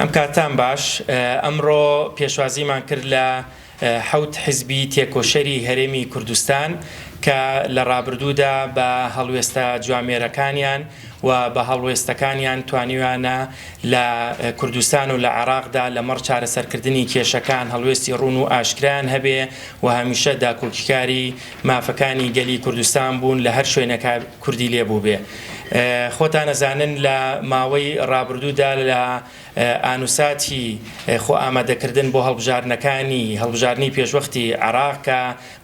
ئەم کاتان باش ئەمڕۆ پێشوازیمان کرد لە حەوت حیزبی تێکۆشەری هەرێمی کوردستان کە لە ڕابردوودا بە هەڵوێستە جوامێرەکانیان و بە هەڵوێستەکانیان توانیوانە لە کوردستان و لە عێراقدا لەمەڕ چارەسەرکردنی کێشەکان هەڵوێستی ڕوون و ئاشکرایان هەبێ و هەمیشە داکۆکیکاری مافەکانی گەلی کوردستان بوون لە هەر شوێنەکە کوردی لێبوو بێ. خۆتان ئەزانن لە ماوەی ڕابردوودا لە ئانوساتی خۆ ئامادەکردن بۆ هەڵبژارنی پێشوەختی عێراق کە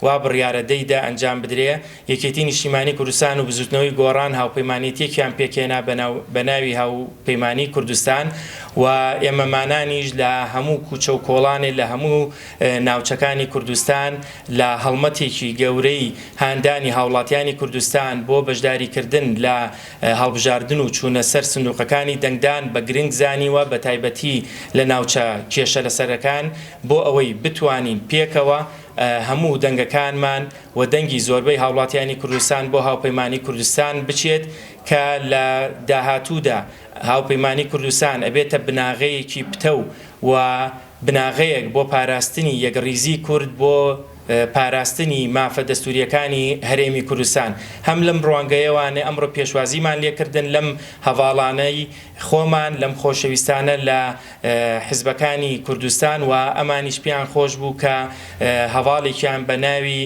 وا بڕیارەدەیدا ئەنجام بدرێ، یەکێتی نیشتیمانی کوردستان و بزوتنەوەی گۆڕان هاوپەیمانیەتێکیان پێکێنا بە ناوی هاوپەیمانی کوردستان و ئێمەمانانیش لە هەموو کوچە و کۆڵانێ لە هەموو ناوچەکانی کوردستان لە هەڵمەتێکی گەورەی هاندانی هاوڵاتیانی کوردستان بۆ بەشداریکردن لە هەڵبژاردن و چوونە سەر سندوقەکانی دەنگدان بە گرنگ زانیوە بە تایبەتی لە ناوچە کێشە لەسەرەکان بۆ ئەوەی بتوانین پێکەوە هەموو دەنگەکانمان و دەنگی زۆربەی هاوڵاتیانی کوردستان بۆ هاوپەیمانی کوردستان بچێت کە لە داهاتوودا هاوپەیمانی کوردستان ئەبێتە بناغەیەکی پتە و بناغەیەک بۆ پاراستنی یەکڕیزی کورد بۆ پاراستنی مافە دەستوریەکانی هەرێمی کوردستان. هەم لەم ڕوانگەیەوانێ ئەمڕۆ پێشوازیمان لێکردن لەم هەواڵانەی خۆمان لەم خۆشەویستانە لە حیزبەکانی کوردستان و ئەمانیش پێیان خۆش بوو کە هەواڵێکیان بە ناوی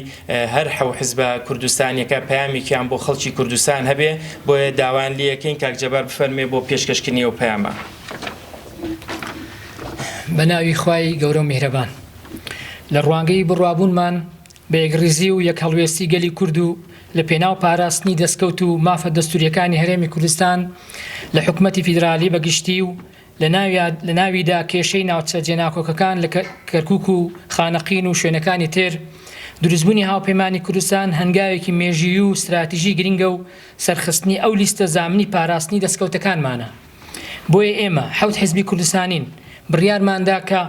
هەر حەو حیزبە کوردستانیەکە پەیامێکیان بۆ خەڵکی کوردستان هەبێ، بۆیە داوان لێیەکەین کاک جەبار بفەرمێ بۆ پێشکەشکردنی ئەو پەیامە. بە ناوی خوای گەورە و میهرەبان، لە ڕوانگەی بڕوابوونمان بە یەکڕیزی و یەک هەڵوێستی گەلی کورد و لە پێناو پاراستنی دەستکەوت و مافە دەستوریەکانی هەرێمی کوردستان لە حکومەتی فیدرالی بەگشتی و لە ناویدا کێشەی ناوچە جێناکۆکەکان لە کەرکووک و خانەقین و شوێنەکانی تر، دروستبوونی هاوپەیمانی کوردستان هەنگاوێکی مێژویی و استراتیژی گرنگە و سەرخستنی ئەو لیستە زامنی پاراستنی دەستکەوتەکانمانە. بۆیە ئێمە حەوت حیزبی کوردستانین بڕیارماندا کە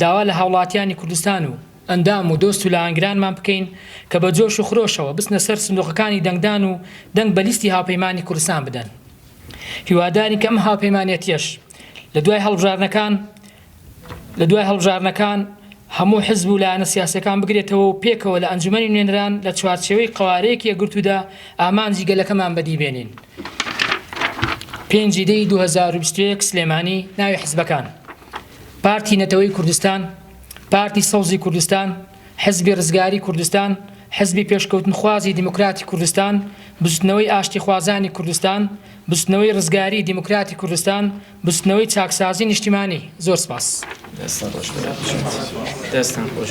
داوا لە هاوڵاتیانی کوردستان و ئەندام و دۆست و لە ئاگرانمان بکەین کە بە جۆش و خرۆشەوە بستنە سەر سندوقەکانی دەنگدان و دەنگ بە لیستی هاوپەیمانی کوردستان بدەن. هیواداری کە ئەم هاوپەیمانیەتیەش لە دوای هەڵبژارنەکان هەموو حزب و لایەنە سیاسیەکان بگرێتەوە و پێکەوە لە ئەنجومەنی نوێنەران لە چوارچێوەی قەوارەیەکی یەکگرتوودا ئامانجی گەلەکەمان بەدیبێنین. 5/2021 سلێمانی ناوی حزبەکان: پارتی نەتەوەی کوردستان، پارتی سەوزی کوردستان، حزبی ڕزگاری کوردستان، حزبی پێشکەوتنخوازی دیموکراتی کوردستان، بستنەوەی ئاشتی خوازانی کوردستان، بستنەوەی ڕزگاری دیموکراتی کوردستان، بستنەوەی چاکسازی نیشتیمانی. زۆر سپاس. دەستان خۆش.